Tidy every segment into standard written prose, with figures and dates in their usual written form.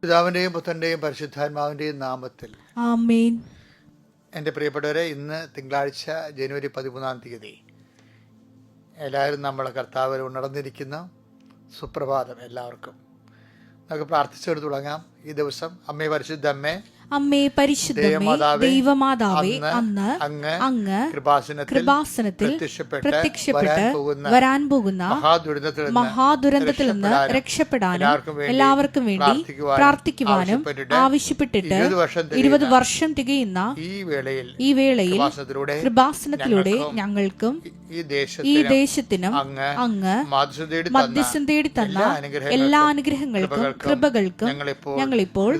പിതാവിൻ്റെയും പുത്രൻ്റെയും പരിശുദ്ധാത്മാവിൻ്റെയും നാമത്തിൽ ആമേൻ. എൻ്റെ പ്രിയപ്പെട്ടവരെ, ഇന്ന് തിങ്കളാഴ്ച ജനുവരി 13 എല്ലാവരും നമ്മളെ കർത്താവിൽ ഉണർന്നിരിക്കുന്ന സുപ്രഭാതം. എല്ലാവർക്കും നമുക്ക് പ്രാർത്ഥിച്ചെടുത്ത് തുടങ്ങാം. ഈ ദിവസം അമ്മേ, പരിശുദ്ധ അമ്മേ, അമ്മേ പരിശുദ്ധമേ, ദൈവമാതാവേ, അന്ന് അങ്ങ് കൃപാസനത്തിൽ പ്രത്യക്ഷപ്പെട്ട് വരാൻ പോകുന്ന മഹാദുരന്തത്തിൽ നിന്ന് രക്ഷപ്പെടാനും എല്ലാവർക്കും വേണ്ടി പ്രാർത്ഥിക്കുവാനും ആവശ്യപ്പെട്ടിട്ട് 20 വർഷം തികയുന്ന ഈ വേളയിൽ കൃപാസനത്തിലൂടെ ഞങ്ങൾക്കും ഈ ദേശത്തിനും അങ്ങ് മധ്യസ്ഥം തേടി തന്ന എല്ലാ അനുഗ്രഹങ്ങൾക്കും കൃപകൾക്കും ഞങ്ങളിപ്പോൾ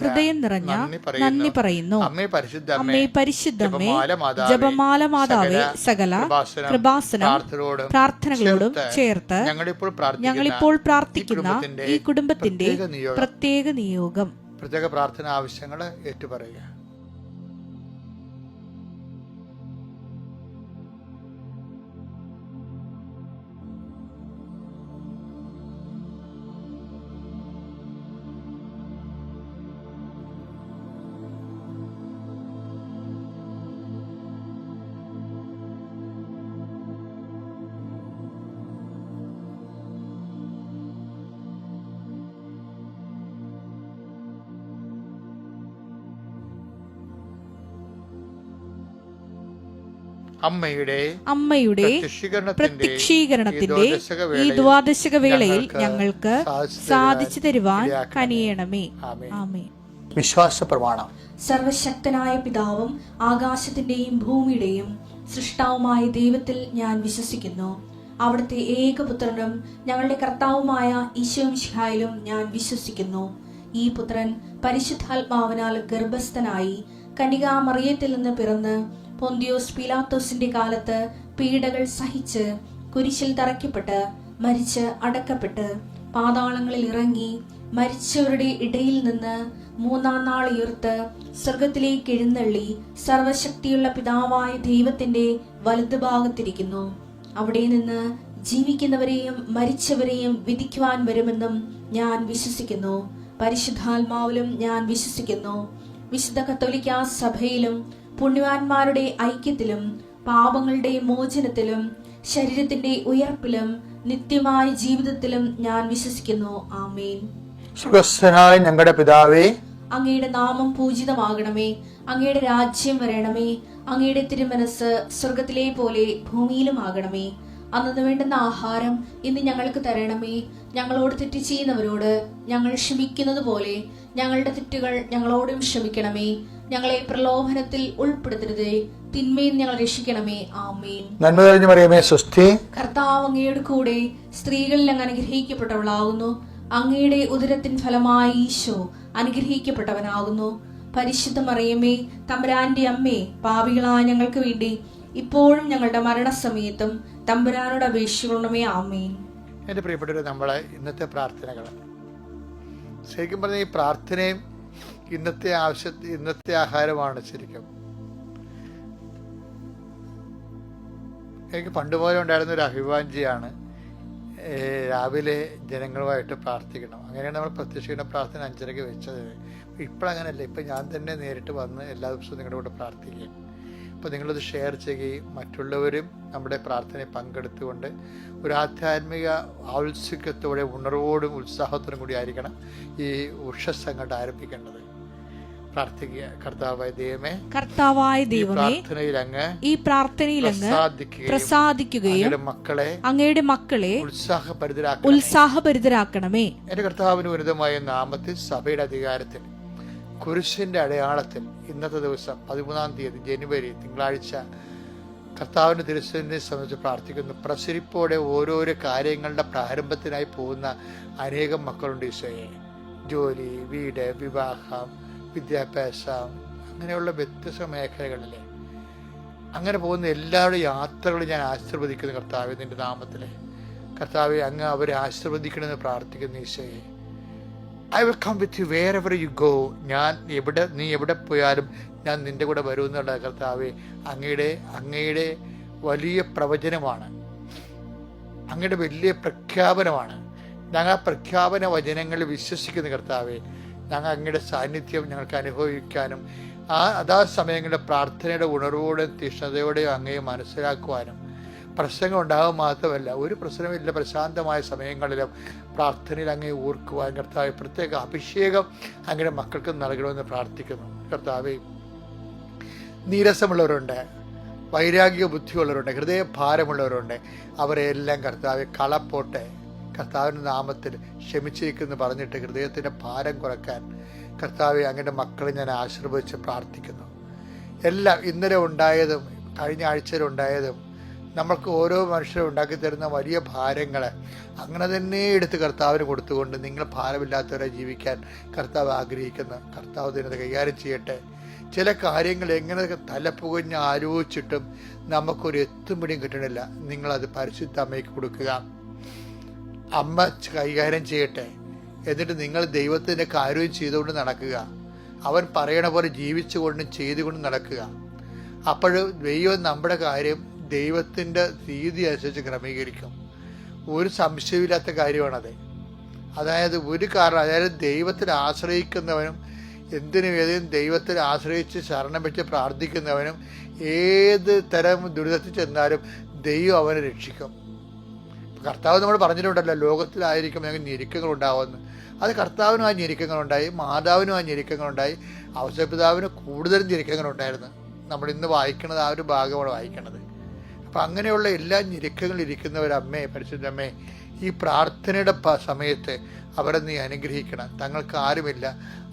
ഹൃദയം നിറഞ്ഞ നന്ദി പറയുന്നു. അമ്മേ പരിശുദ്ധമേ, ജപമാല മാതാവേ, സകല കൃപാസനം പ്രാർത്ഥനകളോടും ചേർത്ത് ഞങ്ങളിപ്പോൾ പ്രാർത്ഥിക്കുന്ന ഈ കുടുംബത്തിന്റെ പ്രത്യേക നിയോഗം, പ്രത്യേക പ്രാർത്ഥന ആവശ്യങ്ങൾ ഏറ്റുപറയുക. അമ്മയുടെ പ്രത്യക്ഷീകരണത്തിന്റെ ഈ ദ്വാദശക വേളയിൽ ഞങ്ങൾക്ക് സാധിച്ചു തരുവാൻ കനിയണമേ. ആമേൻ. വിശ്വാസ പ്രമാണം. സർവശക്തനായ പിതാവും ആകാശത്തിന്റെയും ഭൂമിയുടെയും സൃഷ്ടാവുമായ ദൈവത്തിൽ ഞാൻ വിശ്വസിക്കുന്നു. അവിടുത്തെ ഏകപുത്രനും ഞങ്ങളുടെ കർത്താവുമായ ഈശോമിശിഹായിലും ഞാൻ വിശ്വസിക്കുന്നു. ഈ പുത്രൻ പരിശുദ്ധാത്മാവിനാൽ ഗർഭസ്ഥനായി കന്യകാമറിയത്തിൽ നിന്ന് പിറന്ന് പൊന്തിയോസ് പീലാത്തോസിന്റെ കാലത്ത് പീഡകൾ സഹിച്ച് കുരിശിൽ തറയ്ക്കപ്പെട്ട് മരിച്ച് അടക്കപ്പെട്ട് പാതാളങ്ങളിൽ ഇറങ്ങി മരിച്ചവരുടെ ഇടയിൽ നിന്ന് 3-ാം നാൾ ഉയർത്ത് സ്വർഗത്തിലേക്ക് എഴുന്നള്ളി സർവശക്തിയുള്ള പിതാവായ ദൈവത്തിന്റെ വലതുഭാഗത്തിരിക്കുന്നു. അവിടെ നിന്ന് ജീവിക്കുന്നവരെയും മരിച്ചവരെയും വിധിക്കുവാൻ വരുമെന്നും ഞാൻ വിശ്വസിക്കുന്നു. പരിശുദ്ധാത്മാവിലും ഞാൻ വിശ്വസിക്കുന്നു. വിശുദ്ധ കത്തോലിക്കാ സഭയിലും പുണ്യവാന്മാരുടെ ഐക്യത്തിലും പാപങ്ങളുടെ മോചനത്തിലും ശരീരത്തിന്റെ ഉയർപ്പിലും നിത്യമായ ജീവിതത്തിലും ഞാൻ വിശ്വസിക്കുന്നു. ആമേൻ. സ്വർഗ്ഗസ്ഥനായ ഞങ്ങളുടെ പിതാവേ, അങ്ങയുടെ നാമം പൂജിതമാകണമേ. അങ്ങയുടെ രാജ്യം വരണമേ. അങ്ങയുടെ തിരുമനസ് സ്വർഗത്തിലെ പോലെ ഭൂമിയിലും ആകണമേ. അന്നു വേണ്ടുന്ന ആഹാരം ഇന്ന് ഞങ്ങൾക്ക് തരണമേ. ഞങ്ങളോട് തെറ്റ് ചെയ്യുന്നവരോട് ഞങ്ങൾ ക്ഷമിക്കുന്നത് പോലെ ഞങ്ങളുടെ തെറ്റുകൾ ഞങ്ങളോടും ക്ഷമിക്കണമേ. ഞങ്ങളെ പ്രലോഭനത്തിൽ ഉൾപ്പെടുത്തരുതേ, തിന്മയിൽ ഞങ്ങൾ രക്ഷിക്കണമേ. ആമേൻ. നന്മ നിറഞ്ഞ മറിയമേ, സ്വസ്തി. കർത്താവ് അങ്ങയുടെ കൂടെ സ്ത്രീകളിൽ അങ്ങ് അനുഗ്രഹിക്കപ്പെട്ടവളാകുന്നു. അങ്ങയുടെ ഉദരത്തിൻ ഫലമായി ഈശോ അനുഗ്രഹിക്കപ്പെട്ടവനാകുന്നു. പരിശുദ്ധ മറിയമേ, തമ്പുരാന്റെ അമ്മേ, പാപികളായ ഞങ്ങൾക്ക് വേണ്ടി ഇപ്പോഴും ഞങ്ങളുടെ മരണസമയത്തും തമ്പുരാനോട് അപേക്ഷിക്കണമേ. ആമേൻ. എൻ്റെ പ്രിയപ്പെട്ടവരെ, നമ്മളെ ഇന്നത്തെ പ്രാർത്ഥനകൾ ശരിക്കും പറഞ്ഞാൽ ഈ പ്രാർത്ഥനയും ഇന്നത്തെ ആഹാരമാണ്. ശരിക്കും എനിക്ക് പണ്ടുപോലെ ഉണ്ടായിരുന്ന ഒരു അഭിവാഞ്ചിയാണ് രാവിലെ ജനങ്ങളുമായിട്ട് പ്രാർത്ഥിക്കണം. അങ്ങനെയാണ് നമ്മൾ പ്രത്യക്ഷീകരണ പ്രാർത്ഥന 5:30 വെച്ചത്. ഇപ്പോഴങ്ങനെയല്ല. ഇപ്പം ഞാൻ തന്നെ നേരിട്ട് വന്ന് എല്ലാ ദിവസവും നിങ്ങളുടെ കൂടെ പ്രാർത്ഥിക്കുകയും അപ്പോൾ നിങ്ങളത് ഷെയർ ചെയ്യുകയും മറ്റുള്ളവരും നമ്മുടെ പ്രാർത്ഥനയിൽ പങ്കെടുത്തുകൊണ്ട് ഒരു ആധ്യാത്മിക ഔത്സുക്യത്തോടെ ഉണർവോടും ഉത്സാഹത്തോടും കൂടി ആയിരിക്കണം ഈ ഉഷസ് അങ്ങോട്ട് ആരംഭിക്കേണ്ടത്. പ്രാർത്ഥിക്കുക. കർത്താവായ ദൈവമേ, ഈ പ്രാർത്ഥനയിൽ അങ്ങ് പ്രസാദിക്കുകയും അങ്ങയുടെ മക്കളെ ഉത്സാഹഭരിതരാക്കണമേ. എന്റെ കർത്താവിന് ഉന്നതമായ നാമത്തിൽ സഭയുടെ അധികാരത്തിൽ കുരിശിന്റെ അടയാളത്തിൽ ഇന്നത്തെ ദിവസം 13 ജനുവരി തിങ്കളാഴ്ച കർത്താവിന്റെ തിരുസന്നിധിയെ സംബന്ധിച്ച് പ്രാർത്ഥിക്കുന്നു. പ്രസരിപ്പോടെ ഓരോരോ കാര്യങ്ങളുടെ പ്രാരംഭത്തിനായി പോകുന്ന അനേകം മക്കളുണ്ട്. ഈശോയെ, ജോലി, വീട്, വിവാഹം, വിദ്യാഭ്യാസം, അങ്ങനെയുള്ള വ്യത്യസ്ത മേഖലകളിൽ അങ്ങനെ പോകുന്ന എല്ലാവരുടെ യാത്രകളും ഞാൻ ആശീർവദിക്കുന്നു. കർത്താവെ, നിന്റെ നാമത്തിലെ കർത്താവെ, അങ്ങ് അവരെ ആശീർവദിക്കണമെന്ന് പ്രാർത്ഥിക്കുന്നു. ഈശോയെ, I will come with you wherever you go. നീ എവിടെ പോയാലും ഞാൻ നിന്റെ കൂടെ വരുമെന്നുള്ള കർത്താവെ, അങ്ങയുടെ വലിയ പ്രവചനമാണ്, അങ്ങയുടെ വലിയ പ്രഖ്യാപനമാണ്. ഞങ്ങൾ ആ പ്രഖ്യാപന വചനങ്ങളിൽ വിശ്വസിക്കുന്ന കർത്താവെ, ഞങ്ങൾ അങ്ങയുടെ സാന്നിധ്യം ഞങ്ങൾക്ക് അനുഭവിക്കാനും അതാ സമയങ്ങളുടെ പ്രാർത്ഥനയുടെ ഉണർവോടെയും തീഷ്ണതയോടെയും അങ്ങയെ മനസ്സിലാക്കുവാനും, പ്രശ്നങ്ങൾ ഉണ്ടാകും മാത്രമല്ല ഒരു പ്രശ്നമില്ല പ്രശാന്തമായ സമയങ്ങളിലും പ്രാർത്ഥനയിൽ അങ്ങേ ഓർക്കുവാൻ കർത്താവെ പ്രത്യേക അഭിഷേകം അങ്ങയുടെ മക്കൾക്ക് നൽകണമെന്ന് പ്രാർത്ഥിക്കുന്നു. കർത്താവെ, നീരസമുള്ളവരുണ്ട്, വൈരാഗ്യ ബുദ്ധിയുള്ളവരുണ്ട്, ഹൃദയഭാരമുള്ളവരുണ്ട്, അവരെല്ലാം കർത്താവെ കളപ്പോട്ടെ, കർത്താവിൻ്റെ നാമത്തിൽ ക്ഷമിച്ചിരിക്കുന്നു പറഞ്ഞിട്ട് ഹൃദയത്തിൻ്റെ ഭാരം കുറയ്ക്കാൻ കർത്താവെ അങ്ങയുടെ മക്കളെ ഞാൻ ആശീർവദിച്ച് പ്രാർത്ഥിക്കുന്നു. എല്ലാം ഇന്നലെ ഉണ്ടായതും കഴിഞ്ഞ ആഴ്ചയിലുണ്ടായതും നമ്മൾക്ക് ഓരോ മനുഷ്യരും ഉണ്ടാക്കി തരുന്ന വലിയ ഭാരങ്ങൾ അങ്ങനെ തന്നെ എടുത്ത് കർത്താവിന് കൊടുത്തുകൊണ്ട് നിങ്ങൾ ഭാരമില്ലാത്തവരെ ജീവിക്കാൻ കർത്താവ് ആഗ്രഹിക്കുന്നു. കർത്താവ് ദിനത്തെ കൈകാര്യം ചെയ്യട്ടെ. ചില കാര്യങ്ങൾ എങ്ങനെ തലപ്പുകഞ്ഞ് ആലോചിച്ചിട്ടും നമുക്കൊരു എത്തുംപിടിയും കിട്ടണില്ല. നിങ്ങളത് പരിശുദ്ധ അമ്മയ്ക്ക് കൊടുക്കുക. അമ്മ കൈകാര്യം ചെയ്യട്ടെ. എന്നിട്ട് നിങ്ങൾ ദൈവത്തിൻ്റെ കാര്യം ചെയ്തുകൊണ്ട് നടക്കുക. അവൻ പറയണ പോലെ ജീവിച്ചുകൊണ്ടും ചെയ്തുകൊണ്ടും നടക്കുക. അപ്പോൾ ദൈവം നമ്മുടെ കാര്യം ദൈവത്തിൻ്റെ രീതി അനുസരിച്ച് ക്രമീകരിക്കും. ഒരു സംശയമില്ലാത്ത കാര്യമാണത്. അതായത് ഒരു കാരണം, അതായത് ദൈവത്തിൽ ആശ്രയിക്കുന്നവനും എന്തിനും ഏതിനും ദൈവത്തിൽ ആശ്രയിച്ച് ശരണം വെച്ച് പ്രാർത്ഥിക്കുന്നവനും ഏത് തരം ദുരിതത്തിൽ ചെന്നാലും ദൈവം അവനെ രക്ഷിക്കും. കർത്താവ് നമ്മൾ പറഞ്ഞിട്ടുണ്ടല്ലോ, ലോകത്തിലായിരിക്കും ഞങ്ങൾക്ക് ഞെരുക്കങ്ങൾ ഉണ്ടാവുമെന്ന്. അത് കർത്താവിനും ആ ഞെരുക്കങ്ങളുണ്ടായി, മാതാവിനും ആ ഞെരുക്കങ്ങളുണ്ടായി, ഔസേപ്പിതാവിന് കൂടുതലും ഞെരുക്കങ്ങളുണ്ടായിരുന്നു. നമ്മൾ ഇന്ന് വായിക്കുന്നത് ആ ഒരു ഭാഗമാണ് വായിക്കുന്നത്. അപ്പം അങ്ങനെയുള്ള എല്ലാ ഞെരുക്കങ്ങളിൽ ഇരിക്കുന്നവരമ്മേ, പരിശുദ്ധമ്മേ, ഈ പ്രാർത്ഥനയുടെ സമയത്ത് അവരെ നീ അനുഗ്രഹിക്കണം. തങ്ങൾക്ക് ആരുമില്ല,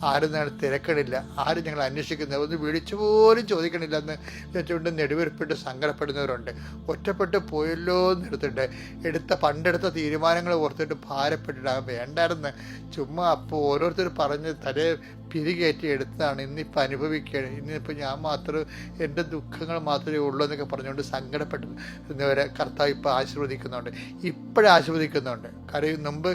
ആരും ഞങ്ങൾ തിരക്കണില്ല, ആരും ഞങ്ങൾ അന്വേഷിക്കുന്നില്ല, ഒന്ന് വിളിച്ചു പോലും ചോദിക്കണില്ലെന്ന് വെച്ചുകൊണ്ട് നെടുവീർപ്പിട്ട് സങ്കടപ്പെടുന്നവരുണ്ട്. ഒറ്റപ്പെട്ട് പോയല്ലോ എന്നെടുത്തിട്ട് പണ്ടെടുത്ത തീരുമാനങ്ങൾ ഓർത്തിട്ട് ഭാരപ്പെട്ടിട്ട് വേണ്ടായിരുന്നു. ചുമ്മാ അപ്പോൾ ഓരോരുത്തർ പറഞ്ഞ് തലേ പിരികേറ്റി എടുത്തതാണ്. ഇന്നിപ്പോൾ അനുഭവിക്കുകയാണ്. ഇന്നിപ്പോൾ ഞാൻ മാത്രം എൻ്റെ ദുഃഖങ്ങൾ മാത്രമേ ഉള്ളൂ എന്നൊക്കെ പറഞ്ഞുകൊണ്ട് സങ്കടപ്പെടുന്നവരെ കർത്താവ് ഇപ്പോൾ ആശീർവദിക്കുന്നുണ്ട്. ഇപ്പോഴും ആശീർവദിക്കുന്നുണ്ട്. കാര്യം മുമ്പ്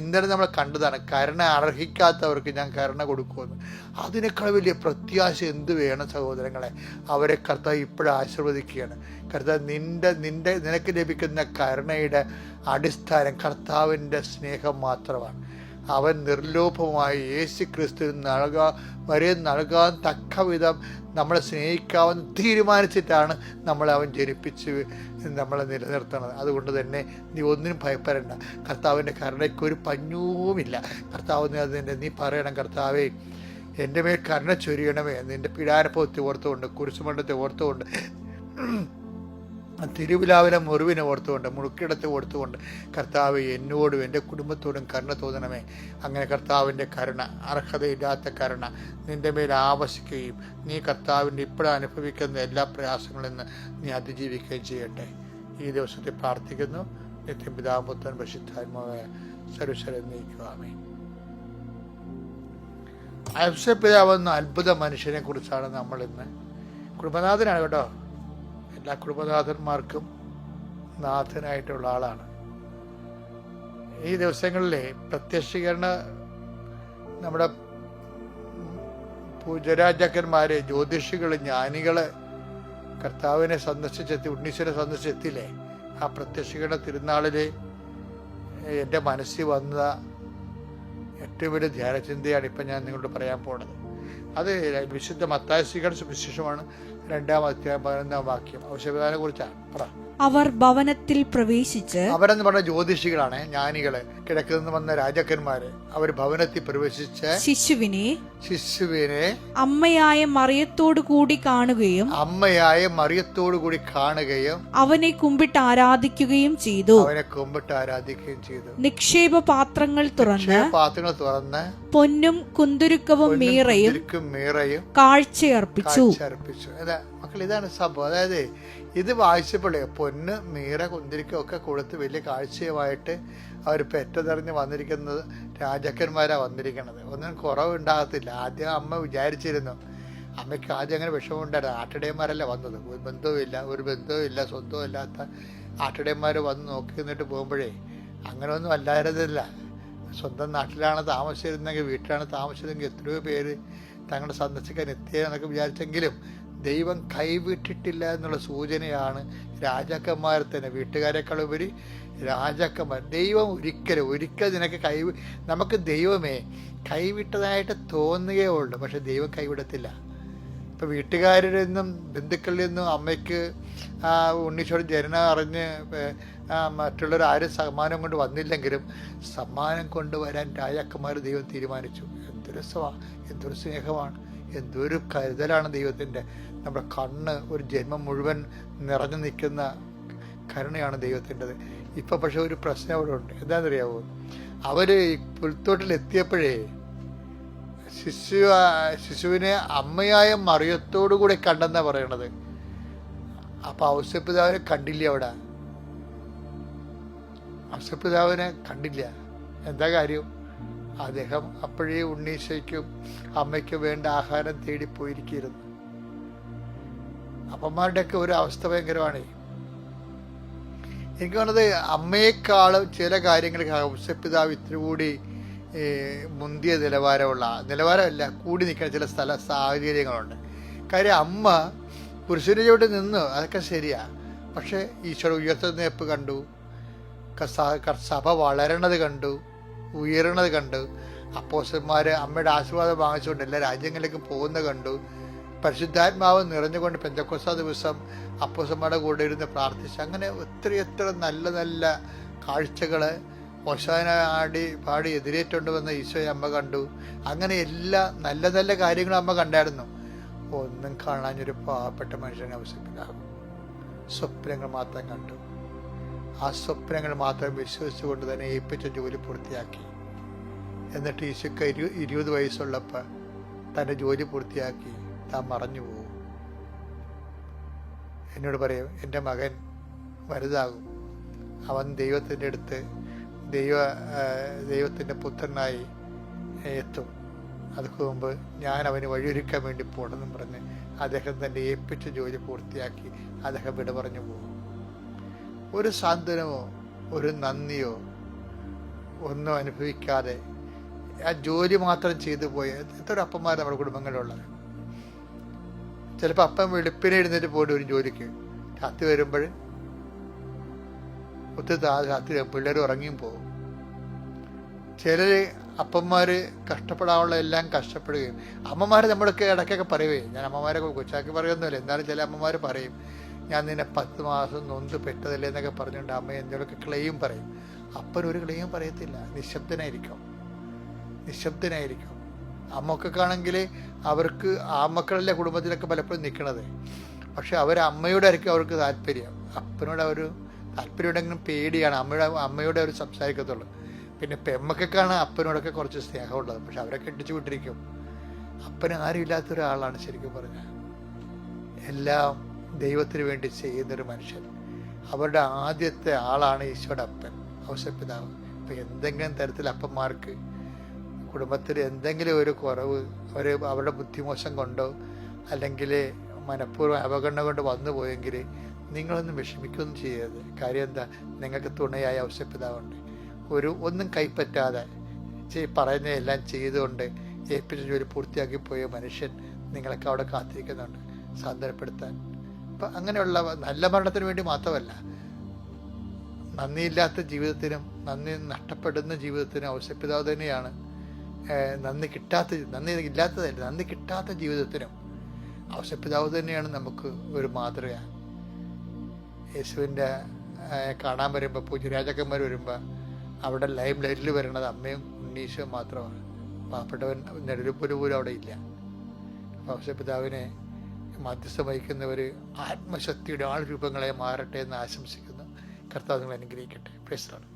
ഇന്നലെ നമ്മൾ കണ്ടതാണ്, കരുണ അർഹിക്കാത്തവർക്ക് ഞാൻ കരുണ കൊടുക്കുമെന്ന്. അതിനേക്കാൾ വലിയ പ്രത്യാശ എന്ത് വേണം സഹോദരങ്ങളെ? അവരെ കർത്താവ് ഇപ്പോഴും ആശീർവദിക്കുകയാണ്. കർത്താവ് നിനക്ക് ലഭിക്കുന്ന കരുണയുടെ അടിസ്ഥാനം കർത്താവിൻ്റെ സ്നേഹം മാത്രമാണ്. അവൻ നിർലോഭമായി യേശു ക്രിസ്തുവിന് നൽകാൻ തക്ക വിധം നമ്മളെ സ്നേഹിക്കാമെന്ന് തീരുമാനിച്ചിട്ടാണ് അവൻ ജനിപ്പിച്ച് നമ്മളെ നിലനിർത്തുന്നത്. അതുകൊണ്ട് തന്നെ നീ ഒന്നിനും ഭയപ്പെടേണ്ട. കർത്താവിൻ്റെ കരുണയ്ക്കൊരു പഞ്ഞവുമില്ല. കർത്താവ് നീ പറയണം, കർത്താവേ എൻ്റെ മേൽ കരുണ ചൊരിയണമേ. നിൻ്റെ പീഡാനുഭവത്തെ ഓർത്തുകൊണ്ട്, കുരിശുമരണത്തെ ഓർത്തുകൊണ്ട്, തിരുവിലാവിലെ മുറിവിനെ ഓർത്തുകൊണ്ട്, മുറുക്കിടത്തെ ഓർത്തുകൊണ്ട് കർത്താവ് എന്നോടും എൻ്റെ കുടുംബത്തോടും കരുണ തോന്നണമേ. അങ്ങനെ കർത്താവിൻ്റെ കരുണ, അർഹതയില്ലാത്ത കരുണ നിൻ്റെ മേൽ ആവശിക്കുകയും നീ കർത്താവിൻ്റെ ഇപ്പോഴും അനുഭവിക്കുന്ന എല്ലാ പ്രയാസങ്ങളിൽ നിന്ന് നീ അതിജീവിക്കുകയും ചെയ്യട്ടെ. ഈ ദിവസത്തെ പ്രാർത്ഥിക്കുന്നു. നിത്യം പിതാവും പുത്രനും പരിശുദ്ധാത്മാവായ സർവ്വശക്തനും നീക്കുവാമേ. ഔസേപ്പിതാവെന്ന അത്ഭുത മനുഷ്യനെ കുറിച്ചാണ് നമ്മൾ ഇന്ന്. കുടുംബനാഥനാണ് കേട്ടോ. എല്ലാ കുടുംബനാഥന്മാർക്കും നാഥനായിട്ടുള്ള ആളാണ്. ഈ ദിവസങ്ങളിലെ പ്രത്യക്ഷീകരണ നമ്മുടെ പൂജരാജാക്കന്മാര്, ജ്യോതിഷികള്, ജ്ഞാനികള് കർത്താവിനെ സന്ദർശിച്ചെത്തി, ഉണ്ണീശ്വരെ സന്ദർശിച്ചെത്തില്ലേ? ആ പ്രത്യക്ഷീകരണ തിരുനാളില് എൻ്റെ മനസ്സിൽ വന്ന ഏറ്റവും വലിയ ധ്യാനചിന്തയാണ് ഇപ്പം ഞാൻ നിങ്ങളോട് പറയാൻ പോണത്. അത് വിശുദ്ധ മത്തായിയുടെ സുവിശേഷമാണ്, 2-ാം അധ്യായം 11-ാം വാക്യം. ഔഷധനെ കുറിച്ചാണ്. അവർ ഭവനത്തിൽ പ്രവേശിച്ച്, അവരെന്ന് പറഞ്ഞ ജ്യോതിഷികളാണ്, ജ്ഞാനികള്, കിഴക്കുനിന്ന് വന്ന രാജാക്കന്മാര്. അവർ ഭവനത്തിൽ പ്രവേശിച്ച് ശിശുവിനെ അമ്മയായ മറിയത്തോടു കൂടി കാണുകയും അവനെ കുമ്പിട്ട് ആരാധിക്കുകയും ചെയ്തു. നിക്ഷേപ പാത്രങ്ങൾ തുറന്ന് പൊന്നും കുന്തുരുക്കവും മീറയും കാഴ്ചയർപ്പിച്ചു. മക്കൾ, ഇതാണ് സംഭവം. അതായത് ഇത് വായിച്ചപ്പോഴേ പൊന്ന്, മീറ, കുന്തിരിക്കം ഒക്കെ കൊടുത്ത് വലിയ കാഴ്ചയുമായിട്ട് അവർ പെറ്റതെറിഞ്ഞ് വന്നിരിക്കുന്നത് രാജാക്കന്മാരാണ് വന്നിരിക്കുന്നത്. ഒന്നും കുറവുണ്ടാകത്തില്ല. ആദ്യം അമ്മ വിചാരിച്ചിരുന്നു, അമ്മയ്ക്ക് ആദ്യം അങ്ങനെ വിഷമമുണ്ടായിരുന്നു. ആട്ടിടയന്മാരല്ല വന്നത്, ഒരു ബന്ധവുമില്ല, സ്വന്തവും ഇല്ലാത്ത ആട്ടിടയന്മാർ വന്ന് നോക്കി നിന്നിട്ട് പോകുമ്പോഴേ അങ്ങനെയൊന്നും അല്ലായിരുന്നില്ല. സ്വന്തം നാട്ടിലാണ് താമസിച്ചിരുന്നെങ്കിൽ, വീട്ടിലാണ് താമസിച്ചതെങ്കിൽ എത്രയോ പേര് തങ്ങളെ സന്ദർശിക്കാൻ എത്തിയെന്നൊക്കെ വിചാരിച്ചെങ്കിലും ദൈവം കൈവിട്ടിട്ടില്ല എന്നുള്ള സൂചനയാണ് രാജാക്കന്മാരെ തന്നെ, വീട്ടുകാരെക്കാൾ ഉപരി രാജാക്കന്മാർ. ദൈവം ഒരിക്കൽ നിനക്ക് നമുക്ക് ദൈവമേ കൈവിട്ടതായിട്ട് തോന്നുകയേ ഉള്ളൂ, പക്ഷെ ദൈവം കൈവിടത്തില്ല. ഇപ്പം വീട്ടുകാരിൽ നിന്നും ബന്ധുക്കളിൽ നിന്നും അമ്മയ്ക്ക് ഉണ്ണീശോയുടെ ജനനം അറിഞ്ഞ് മറ്റുള്ളവർ ആരും സമ്മാനം കൊണ്ട് വന്നില്ലെങ്കിലും സമ്മാനം കൊണ്ടുവരാൻ രാജാക്കന്മാർ ദൈവം തീരുമാനിച്ചു. എന്തൊരു രസമാണ്, എന്തൊരു സ്നേഹമാണ്, എന്തൊരു കരുതലാണ് ദൈവത്തിൻ്റെ. നമ്മുടെ കണ്ണ് ഒരു ജന്മം മുഴുവൻ നിറഞ്ഞു നിൽക്കുന്ന കരുണയാണ് ദൈവത്തിൻ്റെത്. ഇപ്പം പക്ഷെ ഒരു പ്രശ്നം അവിടെ ഉണ്ട്. എന്താണെന്നറിയാവോ? അവർ പുൽത്തോട്ടിൽ എത്തിയപ്പോഴേ ശിശുവിനെ അമ്മയായ മറിയത്തോടു കൂടെ കണ്ടെന്നാ പറയണത്. അപ്പൊ ഔസേപ്പിതാവിനെ കണ്ടില്ല. അവിടെ ഔസേപ്പിതാവിനെ കണ്ടില്ല. എന്താ കാര്യം? അദ്ദേഹം അപ്പോഴേ ഉണ്ണീശയ്ക്കും അമ്മയ്ക്കും വേണ്ട ആഹാരം തേടിപ്പോയിരിക്കുന്നു. അപ്പന്മാരുടെയൊക്കെ ഒരു അവസ്ഥ ഭയങ്കരമാണ്. എനിക്ക് തോന്നുന്നത് അമ്മയെക്കാളും ചില കാര്യങ്ങൾക്ക് ഔസേപ്പിതാവ് ഇത്തിരി കൂടി മുന്തിയ നിലവാരമല്ല കൂടി നിൽക്കുന്ന ചില സാഹചര്യങ്ങളുണ്ട്. കാര്യം അമ്മ പുരുഷന് ചുവട്ട് നിന്നു, അതൊക്കെ ശരിയാ. പക്ഷെ ഈശോ ഉയർത്തുന്നേപ്പ് കണ്ടു, സഭ വളരണത് കണ്ടു, ഉയരണത് കണ്ടു. അപ്പോസ്തലന്മാര് അമ്മയുടെ ആശീർവാദം വാങ്ങിച്ചുകൊണ്ട് എല്ലാ രാജ്യങ്ങളിലേക്കും പോകുന്നത് കണ്ടു. പരിശുദ്ധാത്മാവ് നിറഞ്ഞുകൊണ്ട് പെന്തക്കോസ്താ ദിവസം അപ്പോസ്തലന്മാരുടെ കൂടെ ഇരുന്ന് പ്രാർത്ഥിച്ച്, അങ്ങനെ എത്ര നല്ല നല്ല കാഴ്ചകള് ഹോശാന പാടി എതിരേറ്റുകൊണ്ട് വന്ന ഈശോയെ അമ്മ കണ്ടു. അങ്ങനെ എല്ലാ നല്ല നല്ല കാര്യങ്ങളും അമ്മ കണ്ടായിരുന്നു. ഒന്നും കാണാനൊരു പാവപ്പെട്ട മനുഷ്യനെ ഔസേപ്പിതാവ് സ്വപ്നങ്ങൾ മാത്രം കണ്ടു. ആ സ്വപ്നങ്ങൾ മാത്രം വിശ്വസിച്ചുകൊണ്ട് തന്നെ ഏൽപ്പിച്ച ജോലി പൂർത്തിയാക്കി. എന്നിട്ട് ഈശോക്ക് 20 വയസ്സുള്ളപ്പോൾ തൻ്റെ ജോലി പൂർത്തിയാക്കി താൻ മറഞ്ഞു പോകും. എന്നോട് പറയും, എൻ്റെ മകൻ വലുതാകും, അവൻ ദൈവത്തിൻ്റെ അടുത്ത് ദൈവത്തിൻ്റെ പുത്രനായി എത്തും, അതൊക്കെ മുമ്പ് ഞാൻ അവന് വഴിയൊരുക്കാൻ വേണ്ടി പോകണമെന്നും പറഞ്ഞ് അദ്ദേഹം തൻ്റെ ഏൽപ്പിച്ച ജോലി പൂർത്തിയാക്കി അദ്ദേഹം വിട പറഞ്ഞു പോകും. ഒരു സാന്ത്വനമോ ഒരു നന്ദിയോ ഒന്നും അനുഭവിക്കാതെ ആ ജോലി മാത്രം ചെയ്തു പോയ എത്ര അപ്പന്മാർ നമ്മുടെ കുടുംബങ്ങളിലുള്ളത്. ചിലപ്പോൾ അപ്പം വെളുപ്പിനെ എഴുന്നേറ്റ് പോയിട്ട് ഒരു ജോലിക്ക് രാത്രി വരുമ്പോൾ രാത്രി പിള്ളേർ ഉറങ്ങിയും പോകും. ചിലർ അപ്പന്മാർ കഷ്ടപ്പെടാനുള്ള എല്ലാം കഷ്ടപ്പെടുകയും, അമ്മമാർ നമ്മളൊക്കെ ഇടയ്ക്കൊക്കെ പറയുകയും, ഞാൻ അമ്മമാരെ കൊച്ചാക്കി പറയുന്നില്ല, എന്നാലും ചില അമ്മമാർ പറയും, ഞാൻ നിന്നെ 10 മാസം നൊന്ത് പെട്ടതല്ലേ എന്നൊക്കെ പറഞ്ഞുകൊണ്ട് അമ്മ എന്തെങ്കിലുമൊക്കെ ക്ലെയിം പറയും. അപ്പനൊരു ക്ലെയിം പറയത്തില്ല, നിശബ്ദനായിരിക്കും. അമ്മക്കൊക്കെയാണെങ്കിൽ അവർക്ക് ആ മക്കളല്ലേ കുടുംബത്തിലൊക്കെ പലപ്പോഴും നിൽക്കണത്. പക്ഷെ അമ്മയോടായിരിക്കും അവർക്ക് താല്പര്യം. അപ്പനോട് അവർ താല്പര്യം ഉണ്ടെങ്കിലും പേടിയാണ്. അമ്മയോടെ അവർ സംസാരിക്കത്തുള്ളൂ. പിന്നെ പെമ്മക്കൊക്കെയാണ് അപ്പനോടൊക്കെ കുറച്ച് സ്നേഹമുള്ളത്. പക്ഷെ അവരെ കെട്ടിച്ചു വിട്ടിരിക്കും. അപ്പന് ആരും ഇല്ലാത്ത ഒരാളാണ് ശരിക്കും പറഞ്ഞാൽ. എല്ലാം ദൈവത്തിന് വേണ്ടി ചെയ്യുന്നൊരു മനുഷ്യൻ. അവരുടെ ആദ്യത്തെ ആളാണ് ഈശോയുടെ അപ്പൻ, ഔസേപ്പിതാവ്. ഇപ്പം എന്തെങ്കിലും തരത്തിൽ അപ്പന്മാർക്ക് കുടുംബത്തിൽ എന്തെങ്കിലും ഒരു കുറവ് അവരുടെ ബുദ്ധിമോശം കൊണ്ടോ അല്ലെങ്കിൽ മനഃപൂർവ്വം അവഗണന കൊണ്ട് വന്നു പോയെങ്കിൽ നിങ്ങളൊന്നും വിഷമിക്കുകയൊന്നും ചെയ്യരുത്. കാര്യം എന്താ? നിങ്ങൾക്ക് തുണയായ ഔസേപ്പിതാവുണ്ട്. ഒന്നും കൈപ്പറ്റാതെ പറയുന്ന എല്ലാം ചെയ്തുകൊണ്ട് ഏൽപ്പിച്ച ജോലി പൂർത്തിയാക്കി പോയ മനുഷ്യൻ നിങ്ങളൊക്കെ അവിടെ കാത്തിരിക്കുന്നുണ്ട് സാന്ത്വനപ്പെടുത്താൻ. അപ്പം അങ്ങനെയുള്ള നല്ല മരണത്തിന് വേണ്ടി മാത്രമല്ല, നന്ദിയില്ലാത്ത ജീവിതത്തിനും നന്ദി നഷ്ടപ്പെടുന്ന ജീവിതത്തിനും ഔസേപ്പിതാവ് തന്നെയാണ്. നന്ദി കിട്ടാത്ത ജീവിതത്തിനും ഔസേപ്പിതാവ് തന്നെയാണ് നമുക്ക് ഒരു മാതൃകയാണ്. യേശുവിൻ്റെ കാണാൻ വരുമ്പോൾ പൂജ്യരാജാക്കന്മാർ വരുമ്പോൾ അവിടെ ലൈം ലൈറ്റിൽ വരണത് അമ്മയും ഉണ്ണീശോയും മാത്രമാണ്. പാവപ്പെട്ടവൻ നെടുപ്പുര പോലും അവിടെ ഇല്ല. ഔസേപ്പിതാവിനെ മധ്യസ്ഥം വഹിക്കുന്നവർ ആത്മശക്തിയുടെ ആൾരൂപങ്ങളെ മാറട്ടെ എന്ന് ആശംസിക്കുന്നു. കർത്താവ് നിങ്ങൾ അനുഗ്രഹിക്കട്ടെ. Praise the Lord.